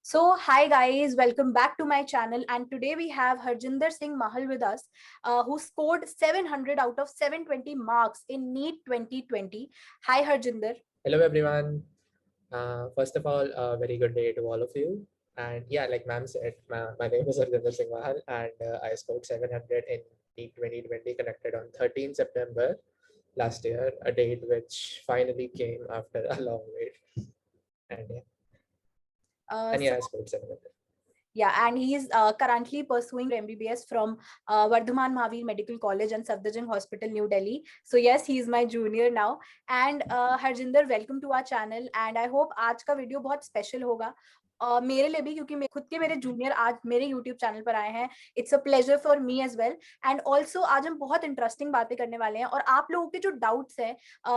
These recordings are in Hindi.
So, hi guys, welcome back to my channel. And today we have Harjinder Singh Mahal with us, who scored 700 out of 720 marks in NEET 2020. Hi, Harjinder. Hello everyone. First of all, a very good day to all of you. And yeah, like ma'am said, my name is Harjinder Singh Mahal, and I scored 700 in NEET 2020, conducted on 13 September last year, a date which finally came after a long wait. And yeah, Uh, and so, yeah, I scored 700. yeah, and he is currently pursuing MBBS from Vardhaman Mahavir Medical College and Safdarjung Hospital, New Delhi. So yes, he is my junior now. And Harjinder, welcome to our channel. And I hope आज का वीडियो बहुत स्पेशल होगा मेरे लिए भी, क्योंकि खुद के मेरे जूनियर आज मेरे यूट्यूब चैनल पर आए हैं. It's a pleasure for me as well. And also आज हम बहुत इंटरेस्टिंग बातें करने वाले हैं. और आप लोगों के जो डाउट्स हैं,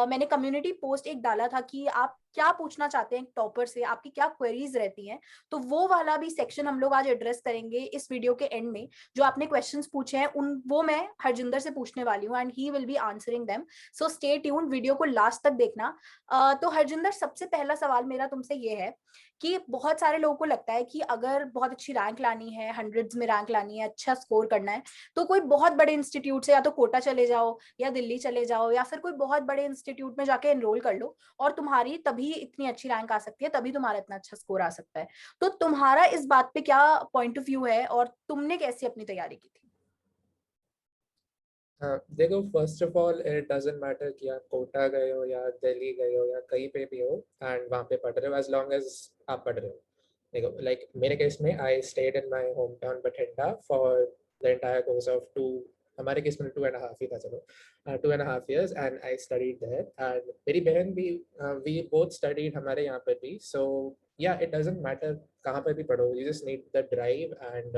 मैंने कम्युनिटी पोस्ट एक डाला था कि आप क्या पूछना चाहते हैं टॉपर से, आपकी क्या क्वेरीज रहती हैं. तो वो वाला भी सेक्शन हम लोग आज एड्रेस करेंगे इस वीडियो के एंड में. जो आपने क्वेश्चंस पूछे हैं वो मैं हरजिंदर से पूछने वाली हूँ and he will be answering them. So stay tuned, video को लास्ट तक देखना. तो हरजिंदर, सबसे पहला सवाल मेरा तुमसे ये है कि बहुत सारे लोगों को लगता है कि अगर बहुत अच्छी रैंक लानी है, हंड्रेड्स में रैंक लानी है, अच्छा स्कोर करना है, तो कोई बहुत बड़े इंस्टीट्यूट से या तो कोटा चले जाओ या दिल्ली चले जाओ या फिर कोई बहुत बड़े इंस्टीट्यूट में जाके एनरोल कर लो और तुम्हारी तभी इतनी अच्छी रैंक आ सकती है, तभी तुम्हारा इतना अच्छा स्कोर आ सकता है. तो तुम्हारा इस बात पे क्या पॉइंट ऑफ व्यू है और तुमने कैसी अपनी तैयारी की थी? देखो, first of all it doesn't matter कि आप कोटा गए हो या दिल्ली गए हो या कहीं पे भी हो एंड वहाँ पे पढ़ रहे हो, एज लॉन्ग एज आप पढ़ रहे हो. देखो, लाइक मेरे केस में I stayed in my home town Bathinda for the entire course of two. हमारे केस में 2.5 ही था, चलो 2.5 years, and I studied there. And मेरी बहन भी, वी बोथ स्टडीड हमारे यहाँ पे भी. सो या, इट डजंट मैटर कहाँ पे भी पढ़ो, you just need the drive. And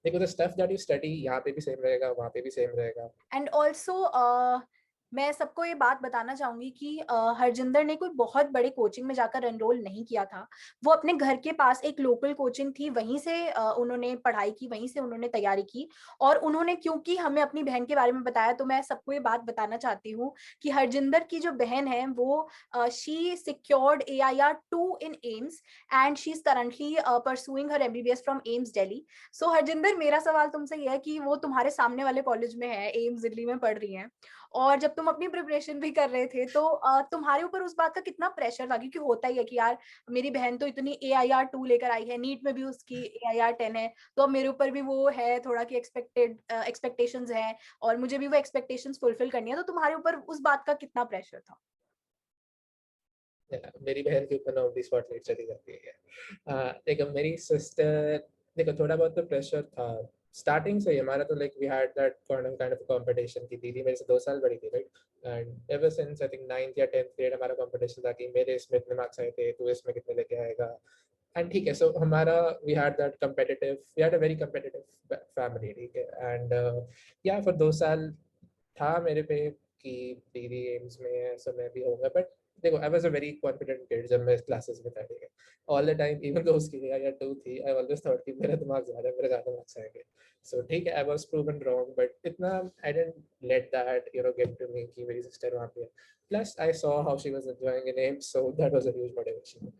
देखो, the stuff that you study यहाँ पे भी सेम रहेगा, वहाँ पे भी सेम रहेगा. एंड ऑल्सो मैं सबको ये बात बताना चाहूंगी कि हरजिंदर ने कोई बहुत बड़े कोचिंग में जाकर एनरोल नहीं किया था. वो अपने घर के पास एक लोकल कोचिंग थी, वहीं से उन्होंने पढ़ाई की, वहीं से उन्होंने तैयारी की. और उन्होंने, क्योंकि हमें अपनी बहन के बारे में बताया, तो मैं सबको ये बात बताना चाहती हूँ कि हरजिंदर की जो बहन है वो she secured AIR 2 in AIIMS and she is currently pursuing her MBBS from AIIMS Delhi. So Harjinder, मेरा सवाल तुमसे ये है कि वो तुम्हारे सामने वाले कॉलेज में है, एम्स दिल्ली में पढ़ रही हैं, और जब तुम अपनी प्रिपरेशन भी कर रहे थे तो तुम्हारे ऊपर उस बात का कितना प्रेशर था? क्योंकि होता ही है कि यार, मेरी बहन तो इतनी AIR 2 लेकर आई है, नीट में भी उसकी AIR 10 है, तो अब मेरे ऊपर भी वो है थोड़ा कि एक्सपेक्टेशंस है और मुझे भी वो एक्सपेक्टेशंस फुलफिल करनी है. तो तुम्हारे ऊपर उस बात का कितना प्रेशर था? मेरी बहन के ऊपर ऑन द स्पॉट लाइट चली जाती है. देखो, मेरी सिस्टर, देखो थोड़ा बहुत तो प्रेशर था स्टार्टिंग से ही हमारा. तो like we had that kind of competition की दीदी मेरे से 2 साल बड़ी थी, right. And ever since I think 9th या 10th ग्रेड हमारा कंपटीशन था कि मेरे इसमें इतने मार्क्स आए थे, तू इसमें कितने लेके आएगा. एंड ठीक है, सो हमारा we had a very competitive family, ठीक है. एंड या फॉर 2 साल था मेरे पे कि दीदी एम्स में है, सो मैं भी होऊंगा. बट देखो, I was a very confident kid जब मैं क्लासेस में था, ठीक है. All the time, even though उसकी AIR 2 थी, आई ऑलवेज थॉट कि मेरा दिमाग ज़्यादा है, मेरे ज़्यादा मार्क्स आएंगे. सो ठीक है, I was proven wrong, but इतना I didn't let that get to me कि मेरी सिस्टर वहाँ पे है. Plus I saw how she was enjoying in AIIMS, so that was a huge motivation.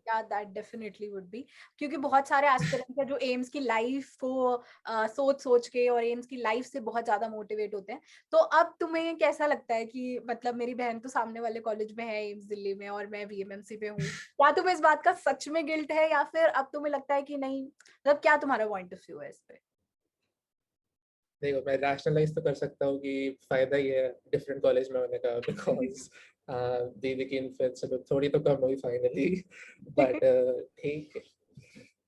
Yeah that definitely would be, क्योंकि बहुत सारे एस्पिरेंट्स हैं जो एम्स की लाइफ को सोच सोच के और एम्स की लाइफ से बहुत ज्यादा मोटिवेट होते हैं. तो अब तुम्हें कैसा लगता है कि मतलब मेरी बहन तो सामने वाले कॉलेज में है, एम्स दिल्ली में, और मैं VMMC पे हूँ, क्या तुम्हें इस बात का सच में गिल्ट है या फिर अब तुम्हें लगता है कि नहीं? मतलब क्या तुम्हारा पॉइंट ऑफ व्यू है इस पे? देखो, मैं रैशनलाइज तो कर सकता हूँ कि फायदा ही है डिफरेंट कॉलेज में होने का, बिकॉज दीदी की इन्फ्लुएंस थोड़ी तो कम हुई फाइनली. बट ठीक है,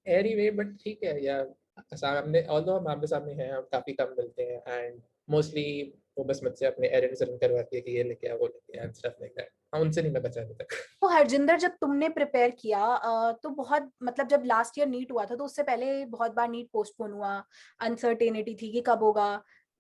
एनीवे. बट ठीक है, या सामने, ऑल्दो हम आमने सामने हैं, हम काफी कम मिलते हैं. एंड मोस्टली वो बस मुझसे अपने एरेंड्स रन करवाती है कि ये लेके आ, वो लेके आ, एंड स्टफ लाइक दैट. उनसे नहीं मैं बचा अभी तक. तो हरजिंदर, जब तुमने प्रिपेयर किया तो बहुत, मतलब जब लास्ट ईयर नीट हुआ था तो उससे पहले बहुत बार नीट पोस्टपोन हुआ, अनसर्टेनिटी थी कि कब होगा.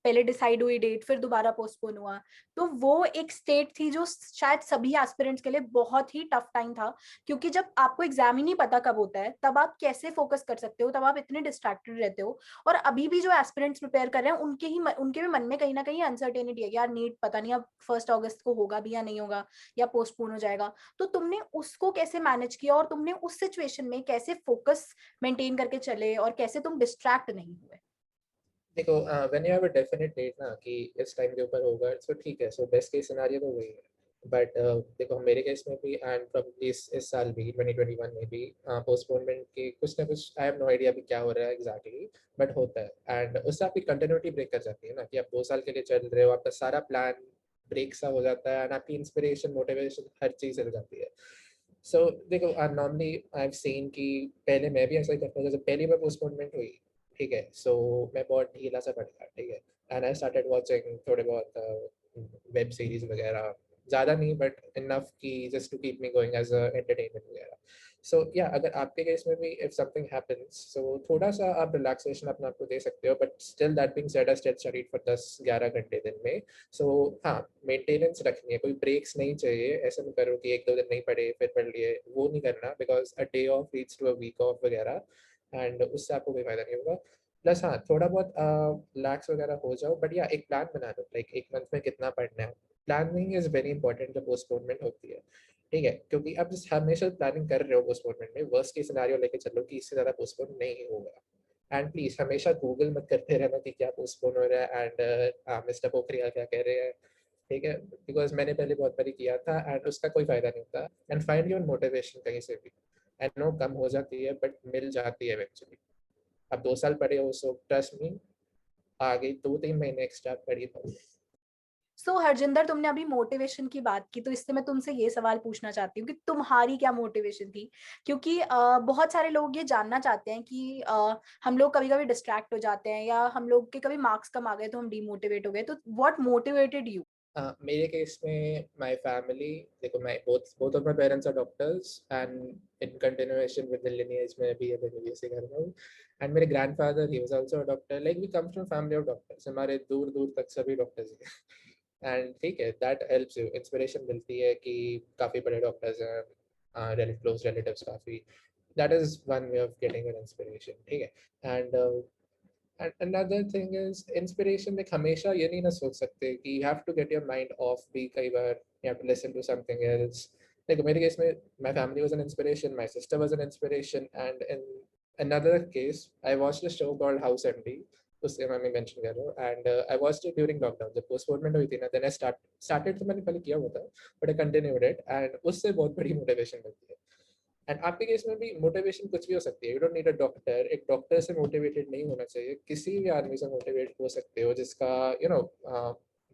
पहले डिसाइड हुई डेट, फिर दोबारा पोस्टपोन हुआ। तो वो एक स्टेट थी जो शायद सभी एस्पिरेंट्स के लिए बहुत ही टफ टाइम था, क्योंकि जब आपको एग्जाम ही नहीं पता कब होता है, तब आप कैसे फोकस कर सकते हो, तब आप इतने डिस्ट्रैक्टेड रहते हो। और अभी भी जो एस्पिरेंट्स प्रिपेयर कर रहे हैं, उनके भी मन में कहीं ना कहीं अनसर्टेनिटी है, यार नीट पता नहीं अब 1 अगस्त को होगा भी या नहीं होगा, या पोस्टपोन हो जाएगा। तो तुमने उसको कैसे मैनेज किया, और तुमने उस सिचुएशन में कैसे फोकस मेंटेन करके चले, और कैसे तुम डिस्ट्रैक्ट नहीं हुए? देखो when you have a definite date ना कि इस टाइम के ऊपर होगा, सो ठीक है, सो बेस्ट केस सिनेरियो तो वही है। बट देखो मेरे केस में भी एंड प्रोबेबली इस साल भी 2021 में भी पोस्टपोनमेंट के कुछ ना कुछ, आई हैव नो आइडिया अभी क्या हो रहा है एग्जैक्टली, बट होता है। एंड उससे आपकी कंटिन्यूटी ब्रेक कर जाती है ना, कि आप 2 साल के लिए चल रहे हो, आपका सारा प्लान ब्रेक सा हो जाता है, एंड आपकी इंस्पिरेशन मोटिवेशन हर चीज़ हिल जाती है। सो देखो नॉर्मली आई हैव सीन कि पहले मैं भी ऐसा ही करता था, जब पहली बार पोस्टपोनमेंट हुई, ठीक है, सो मैं बहुत ढीला सा पड़ गया, ठीक है, एंड आई स्टार्टेड वाचिंग थोड़े बहुत वेब सीरीज वगैरह, ज़्यादा नहीं बट इनफ कि just to keep me going as a entertainment वगैरह। सो या अगर आपके केस में भी इफ समथिंग हैपेंस, सो थोड़ा सा आप रिलैक्सेशन अपने आप को दे सकते हो, but still that being said I still studied for 10-11 घंटे दिन में। सो हाँ, मेंटेनेंस रखनी है, कोई ब्रेक्स नहीं चाहिए, ऐसा नहीं करो कि 1-2 दिन नहीं पढ़े फिर पढ़ लिए, वो नहीं करना, because a day off leads to a week off वगैरह, एंड उससे आपको कोई फायदा नहीं होगा। प्लस हाँ, थोड़ा बहुत रिलैक्स वगैरह हो जाओ, बट या एक प्लान बना लो, लाइक एक मंथ में कितना पढ़ना है। प्लानिंग इज वेरी इंपॉर्टेंट जब पोस्टपोनमेंट होती है, ठीक है, क्योंकि आप जिस हमेशा प्लानिंग कर रहे हो पोस्टपोनमेंट में, वर्स्ट केस सिनेरियो लेके चलो कि इससे ज़्यादा पोस्टपोन नहीं होगा। एंड प्लीज हमेशा गूगल मत करते रहना कि क्या पोस्टपोन हो रहा है, एंड मिस्टर पोखरियाल क्या कह रहे हैं, ठीक है, बिकॉज मैंने पहले बहुत बारी किया था एंड उसका कोई फायदा नहीं होता। एंड फाइंड योर मोटिवेशन कहीं से भी, आई नो कम हो जाती है बट मिल जाती है इवेंचुअली। अब 2 साल पढ़े हो, सो ट्रस्ट मी, आगे 2-3 महीने एक्स्ट्रा पढ़ी पाओ। सो हरजिंदर, तुमने अभी मोटिवेशन की बात की, तो इससे मैं तुमसे ये सवाल पूछना चाहती हूँ कि तुम्हारी क्या मोटिवेशन थी? क्योंकि बहुत सारे लोग ये जानना चाहते हैं कि हम लोग कभी कभी डिस्ट्रैक्ट हो जाते हैं, या हम लोग के कभी मार्क्स कम आ गए तो हम डीमोटिवेट हो गए, तो व्हाट मोटिवेटेड यू? मेरे केस में माय फैमिली, देखो मैं both of my parents are doctors, and in continuation with the lineage में भी एमबीबीएस कर रहा हूँ। एंड मेरे ग्रैंडफादर ही was also a doctor, like we come from family of doctors, हमारे दूर दूर तक सभी डॉक्टर्स हैं। एंड ठीक है, दैट हेल्प्स यू, इंस्पिरेशन मिलती है कि काफ़ी बड़े डॉक्टर्स हैं, क्लोज रिलेटिव्स काफ़ी, that is one way of getting an inspiration, ठीक है। And another thing is inspiration, like हमेशा ये नहीं ना सोच सकते कि you have to get your mind off भी, कई बार you have to listen to something else। like मेरे केस में my family was an inspiration, my sister was an inspiration, and in another case I watched a show called House MD, उससे मैं मेंशन कर रहा हूँ, and I watched it during lockdown जब पोस्टपोनमेंट हुई थी ना, then I started, तो मैंने पहले किया हुआ था but I continued it, and उससे बहुत बड़ी मोटिवेशन मिलती है। एंड आपके केस में भी मोटिवेशन कुछ भी हो सकती है, you don't need a doctor, एक डॉक्टर से मोटिवेटेड नहीं होना चाहिए, किसी भी आदमी से मोटिवेट हो सकते हो जिसका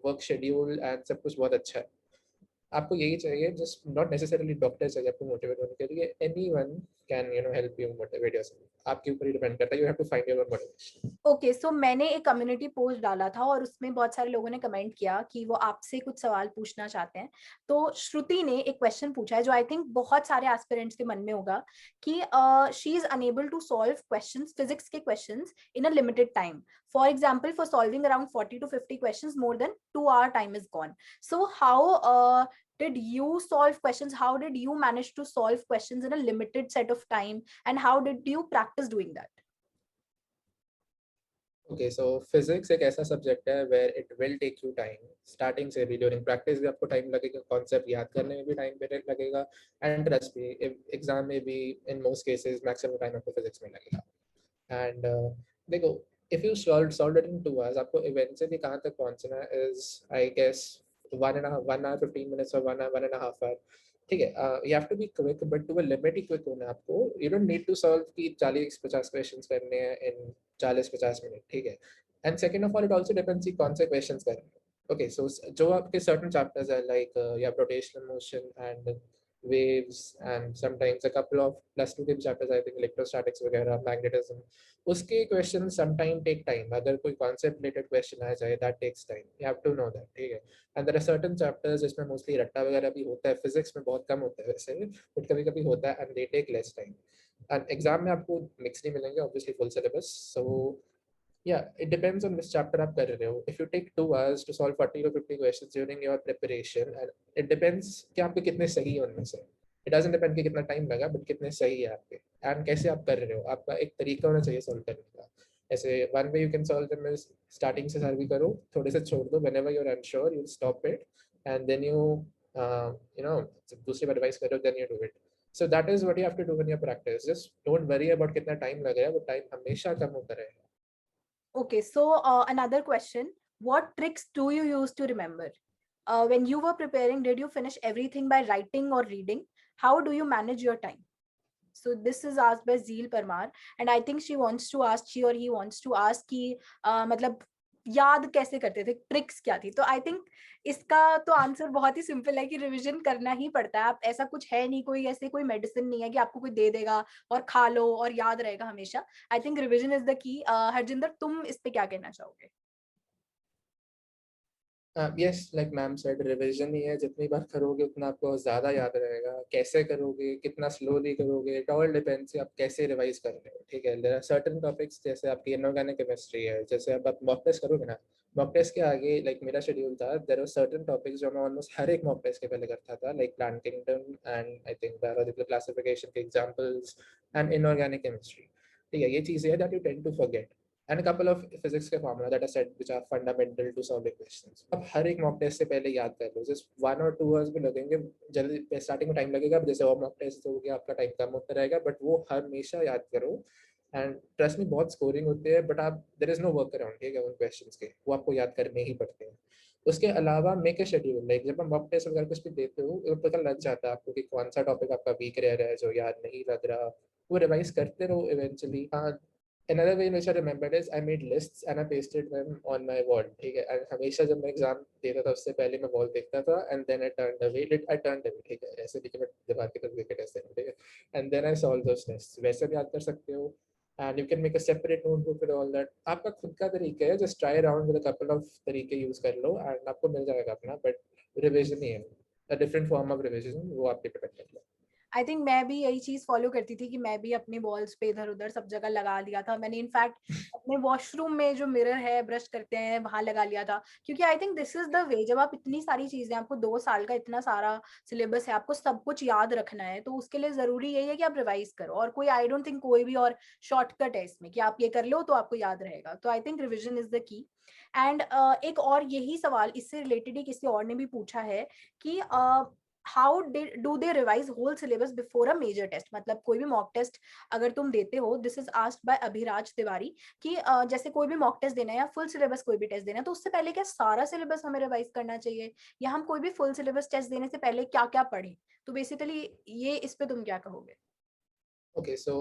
वर्क शेड्यूल एंड सब कुछ बहुत अच्छा है। आपको यही चाहिए, जस्ट नॉट नेसेसरीली डॉक्टर चाहिए आपको मोटिवेट होने के लिए, anyone can help you motivate yourself, आपके ऊपर ही डिपेंड करता है, you have to find your own motivation. Okay, so मैंने एक कम्युनिटी पोस्ट डाला था, और उसमें बहुत सारे लोगों ने कमेंट किया कि वो आपसे कुछ सवाल पूछना चाहते हैं। तो श्रुति ने एक क्वेश्चन पूछा है जो आई थिंक बहुत सारे एस्पिरेंट्स के मन में होगा, कि she is unable to solve questions, physics के questions, in a limited time. For example, for solving around 40 to 50 questions, more than 2 hour time is gone. So how did you solve questions? How did you manage to solve questions in a limited set of time, and how did you practice doing that? Okay, so physics एक ऐसा सब्जेक्ट है where it will take you time, starting से भी, ड्यूरिंग प्रैक्टिस भी आपको टाइम लगेगा, कॉन्सेप्ट याद करने में भी टाइम पीरियड लगेगा, एंड ट्रस्ट मी एग्जाम में भी in most cases maximum time आपको फिजिक्स में लगेगा। एंड देखो, if you solve it in 2 hours, आपको इवेंचुअली कहाँ तक पहुँचना is I guess 1 hour 15 minutes और 1 hour 1.5 hour, ठीक है। You have to be quick, but to a limit ही क्विक होना है आपको, you don't need to solve की 40-50 क्वेश्चन करने हैं इन 40-50 मिनट, ठीक है। And second of all, it also depends कि कौन से क्वेश्चंस कर रहे हैं। ओके, सो जो आपके सर्टेन चैप्टर्स है, लाइक या rotational motion and waves, and sometimes a couple of +2 के chapters, I think electrostatics वगैरह, magnetism, उसके questions sometime take time, अगर कोई concept related question आ जाए, that takes time, you have to know that, ठीक है। and there are certain chapters जिसमें mostly रट्टा वगैरह भी होता है, physics में बहुत कम होता है वैसे, but कभी कभी होता है, and they take less time। and exam में आपको mix नहीं मिलेंगे obviously, full syllabus, so Yeah, it depends on which chapter आप कर रहे हो. If you take 2 hours to solve 40 to 50 questions during your preparation, and it depends कि आपके कितने सही हैं उनमें से. It doesn't depend कि कितना टाइम लगा, but कितने सही है आपके. And कैसे आप कर रहे हो. आपका एक तरीका होना चाहिए solve करने का. ऐसे one way you can solve them is starting से सर्वी करो, थोड़े से छोड़ दो. Whenever you're unsure, you stop it, and then you know, दूसरी बार revise करो, then you do it. So that is what you have to do when you practice. Just don't worry about कितना टाइम लगेगा. वो टाइम हमेशा कम होता रहेगा. Okay, so another question. What tricks do you use to remember? When you were preparing, did you finish everything by writing or reading? How do you manage your time? So this is asked by Zeel Parmar, and I think she or he wants to ask कि मतलब याद कैसे करते थे, ट्रिक्स क्या थी. तो आई थिंक इसका तो आंसर बहुत ही सिंपल है कि रिवीजन करना ही पड़ता है. आप ऐसा कुछ है नहीं, कोई ऐसे कोई मेडिसिन नहीं है कि आपको कोई दे देगा और खा लो और याद रहेगा हमेशा. I think revision is the key. Harjinder, तुम इस पे क्या कहना चाहोगे? Yes, like ma'am said, revision ही है. जितनी बार करोगे उतना आपको ज़्यादा याद रहेगा. कैसे करोगे, कितना स्लोली करोगे, इट ऑल डिपेंड्स आप कैसे रिवाइज कर रहे हो. ठीक है, देयर आर सर्टेन टॉपिक्स, जैसे आपकी इनऑर्गेनिक केमिस्ट्री है. जैसे अब आप मॉक टेस्ट करोगे ना, मॉक टेस्ट के आगे लाइक मेरा शेड्यूल था. देयर आर सर्टेन टॉपिक्स जो मैं ऑलमोस्ट हर एक मॉक टेस्ट के पहले करता था, like plant kingdom and I think biological classification के एग्जांपल्स एंड इनऑर्गेनिक केमिस्ट्री. ठीक है, ये चीज़ें हैं that you tend to forget, and a couple of physics के formula that are said which are fundamental to solving questions. अब हर एक mock test से पहले याद कर लो. just 1 or 2 hours भी लगेंगे. जल्दी स्टार्टिंग में टाइम लगेगा, जैसे और mock test हो गया आपका टाइम कम होता रहेगा, बट वो हमेशा याद करो. एंड ट्रस्ट में बहुत स्कोरिंग होती है, बट आप there is no workaround. ठीक है, उन क्वेश्चंस के वो आपको याद करने ही पड़ते हैं. उसके अलावा मेक अ शेड्यूल. लाइक जब हम मॉक टेस्ट वगैरह कुछ भी देते हो, तो पता लग जाता है आपको कि कौन सा टॉपिक आपका वीक रह रहा है, जो याद नहीं लग रहा. वो रिवाइज करते रहो इवेंचुअली. हाँ, another way in which I remembered is I made lists and I pasted them on my wall. ठीक है, and हमेशा जब मैं एग्जाम देता था उससे पहले मैं वॉल देखता था, and then I turned away. ठीक है, ऐसे नहीं कि मैं दीवार की तरफ देख के टेस्ट. ठीक है, and then I solved those tests. वैसे भी याद कर सकते हो, and you can make a separate notebook with all that. आपका खुद का तरीका है. just try around with a couple of तरीके यूज कर लो and आपको मिल जाएगा अपना. but revision ही है, a different form of revision, वो आप पे डिपेंड करता है. आई थिंक मैं भी यही चीज फॉलो करती थी कि मैं भी अपने वॉल्स पे इधर उधर सब जगह लगा लिया था. मैंने इनफैक्ट अपने वॉशरूम में जो मिरर है, ब्रश करते हैं, वहां लगा लिया था. क्योंकि I think this is the way. जब आप इतनी सारी चीजें, आपको 2 साल का इतना सारा सिलेबस है, आपको सब कुछ याद रखना है, तो उसके लिए जरूरी यही है कि आप रिवाइज करो. और कोई, आई डोंट थिंक कोई भी और शॉर्टकट है इसमें कि आप ये कर लो तो आपको याद रहेगा. तो I think revision is the की. एंड एक और यही सवाल इससे रिलेटेड ही किसी और ने भी पूछा है कि how do they revise whole syllabus before a major test. मतलब कोई भी मॉक टेस्ट अगर तुम देते हो, this is asked by Abhiraj Tiwari, कि जैसे कोई भी मॉक टेस्ट देना है या फुल सिलेबस कोई भी टेस्ट देना है, तो उससे पहले क्या सारा सिलेबस हमें रिवाइज करना चाहिए, या हम कोई भी फुल सिलेबस टेस्ट देने से पहले क्या क्या पढ़ें? तो बेसिकली ये, इस पे तुम क्या कहोगे? ओके, सो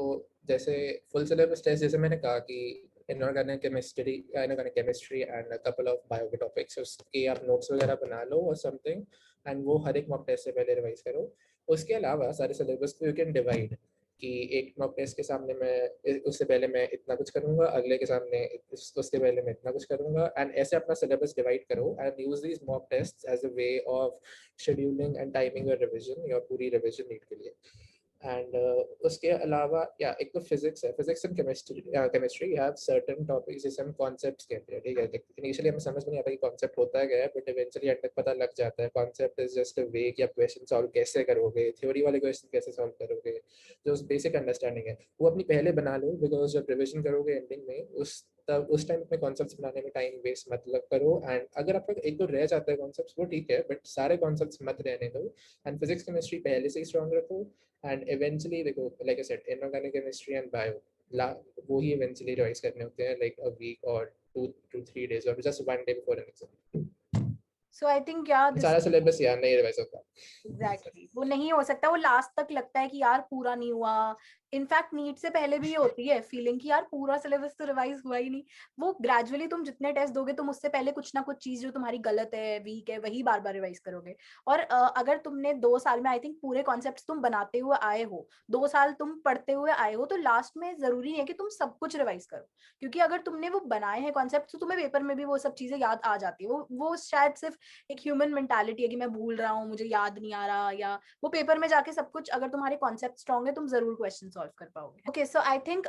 जैसे फुल सिलेबस टेस्ट, जैसे मैंने कहा कि inorganic chemistry and a couple of bio के टॉपिक्स, उसके आप नोट्स वगैरह बना लो और समथिंग, एंड वो हर एक मॉक टेस्ट से पहले रिवाइज करो. उसके अलावा सारे सिलेबस को यू कैन डिवाइड कि एक मॉक टेस्ट के सामने मैं, उससे पहले मैं इतना कुछ करूंगा, अगले के सामने उसके पहले मैं इतना कुछ करूंगा, एंड ऐसे अपना सिलेबस डिवाइड करो and use these mock test as a way of scheduling and timing your revision, your पूरी रिविजन नीड के लिए. एंड उसके अलावा या एक तो फिजिक्स है. Physics and chemistry have certain topics जिसे हम कॉन्सेप्ट्स कहते हैं. ठीक है, इनिशियली हमें समझ में नहीं आता कि कॉन्सेप्ट होता है क्या है, बट इवेंचुअली एंड तक पता लग जाता है. कॉन्सेप्ट इज जस्ट अ वे कि आप क्वेश्चन सॉल्व कैसे करोगे, थ्योरी वाले क्वेश्चन कैसे सॉल्व करोगे, जो बेसिक अंडरस्टैंडिंग है वो अपनी पहले बना लो. बिकॉज जब रिविजन करोगे एंडिंग में, उस टाइम अपने कॉन्सेप्ट्स बनाने में टाइम वेस्ट मत करो. एंड अगर आपका एक दो रह जाता है कॉन्सेप्ट्स, वो ठीक है, बट सारे कॉन्सेप्ट्स मत रहने दो. एंड फिजिक्स केमिस्ट्री पहले से ही स्ट्रॉन्ग रखो. एंड इवेंचुअली देखो, like I said, inorganic chemistry and bio वो ही इवेंचुअली रिवाइज करने होते हैं, लाइक अ वीक और 2 to 3 days और just 1 day before an exam. So I think या दिस सारा सिलेबस यार नहीं रिवाइज होता. एग्जैक्टली वो नहीं हो सकता. वो लास्ट तक लगता है कि यार पूरा नहीं हुआ. इनफैक्ट नीट से पहले भी ये होती है फीलिंग कि यार पूरा सिलेबस तो रिवाइज हुआ ही नहीं. वो ग्रेजुअली तुम जितने टेस्ट दोगे, तुम उससे पहले कुछ ना कुछ चीज जो तुम्हारी गलत है, वीक है, वही बार बार रिवाइज करोगे. और अगर तुमने 2 साल में आई थिंक पूरे कॉन्सेप्ट तुम बनाते हुए आए हो, 2 साल तुम पढ़ते हुए आए हो, तो लास्ट में जरूरी नहीं है कि तुम सब कुछ रिवाइज करो. क्योंकि अगर तुमने वो बनाए हैं कॉन्सेप्ट, तो तुम्हें पेपर में भी वो सब चीजें याद आ जाती है. वो शायद सिर्फ एक ह्यूमन मेंटालिटी है कि मैं भूल रहा हूँ, मुझे याद नहीं आ रहा, या वो पेपर में जाके सब कुछ, अगर तुम्हारे कॉन्सेप्ट स्ट्रॉन्ग है, तुम जरूर क्वेश्चन सॉल्व कर पाओगे. Okay, so I think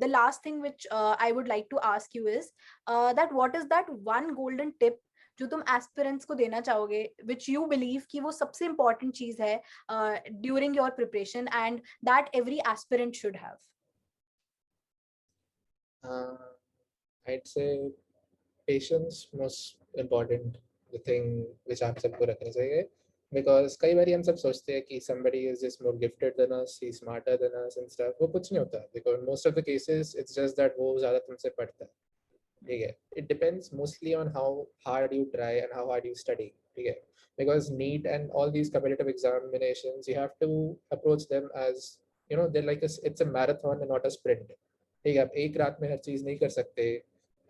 the last thing which I would like to ask you is that what is that one golden tip जो तुम एस्पिरेंट्स को देना चाहोगे, which you believe कि वो सबसे important चीज है during your preparation and that every aspirant should have? I'd say patience most important, the thing which आप सबको रखनी चाहिए, because कई बार हम सब सोचते हैं कि somebody is just more gifted than us, he's smarter than us and stuff. वो कुछ नहीं होता, because most of the cases it's just that वो ज़्यादा तुमसे पढ़ता है, ठीक है. It depends mostly on how hard you try and how hard you study, ठीक है. Because NEET and all these competitive examinations, you have to approach them as, you know, they're like it's a marathon and not a sprint, ठीक है. आप एक रात में हर चीज नहीं कर सकते,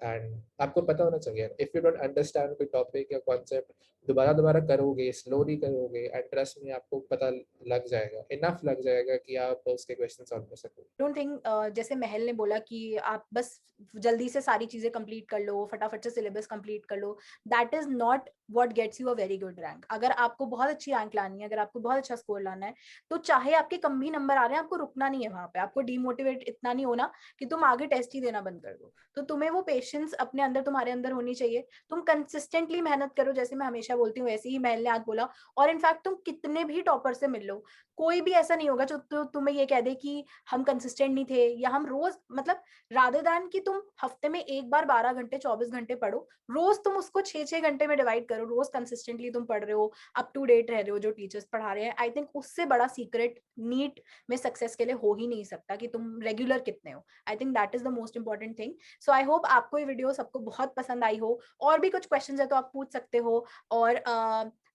एंड आपको पता होना चाहिए. इफ यू डोंट अंडरस्टैंड कोई टॉपिक या कॉन्सेप्ट, दोबारा दोबारा करोगे, स्लोली करोगे, एंड ट्रस्ट में आपको पता लग जाएगा, इनफ लग जाएगा कि आप उसके क्वेश्चन सॉल्व कर सको. डोंट थिंक जैसे महल ने बोला कि आप बस जल्दी से सारी चीजें कंप्लीट कर लो, फटाफट से सिलेबस कंप्लीट कर लो, that is not what gets you a very good rank. अगर आपको बहुत अच्छी रैंक लानी है, अगर आपको बहुत अच्छा स्कोर लाना है, तो चाहे आपके कम भी नंबर आ रहे हैं, आपको रुकना नहीं है वहां पे. आपको डीमोटिवेट इतना नहीं होना कि तुम आगे टेस्ट ही देना बंद कर दो. तो तुम्हें वो पेशेंस अपने अंदर, तुम्हारे अंदर होनी चाहिए. तुम कंसिस्टेंटली मेहनत करो, जैसे मैं हमेशा बोलती हूँ, वैसे ही महल ने आज बोला. और इनफैक्ट तुम कितने भी टॉपर से मिल लो, कोई भी ऐसा नहीं होगा जो तुम्हें ये कह दे कि हम कंसिस्टेंट नहीं थे, या हम रोज, मतलब रादर दैन कि तुम हफ्ते में एक बार 12 घंटे 24 घंटे पढ़ो, रोज तुम उसको 6-6 घंटे में डिवाइड करो, रोज कंसिस्टेंटली तुम पढ़ रहे हो, अप टू डेट रह रहे हो जो टीचर्स पढ़ा रहे हैं. आई थिंक उससे बड़ा सीक्रेट नीट में सक्सेस के लिए हो ही नहीं सकता कि तुम रेगुलर कितने हो. I think that is the most important thing. So I hope आपको ये वीडियो सबको बहुत पसंद आई हो. और भी कुछ क्वेश्चंस है तो आप पूछ सकते हो. और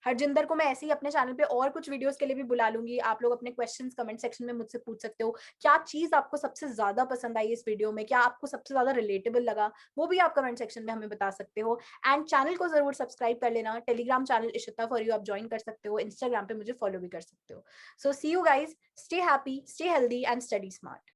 हरजिंदर को मैं ऐसे ही अपने चैनल पे और कुछ वीडियोस के लिए भी बुला लूंगी. आप लोग अपने क्वेश्चंस कमेंट सेक्शन में मुझसे पूछ सकते हो. क्या चीज आपको सबसे ज्यादा पसंद आई इस वीडियो में, क्या आपको सबसे ज्यादा रिलेटेबल लगा, वो भी आप कमेंट सेक्शन में हमें बता सकते हो. एंड चैनल को जरूर सब्सक्राइब कर लेना. Telegram channel Ishita for you आप ज्वाइन कर सकते हो. इंस्टाग्राम पे मुझे फॉलो भी कर सकते हो. So see you guys. Stay happy, stay healthy and study smart.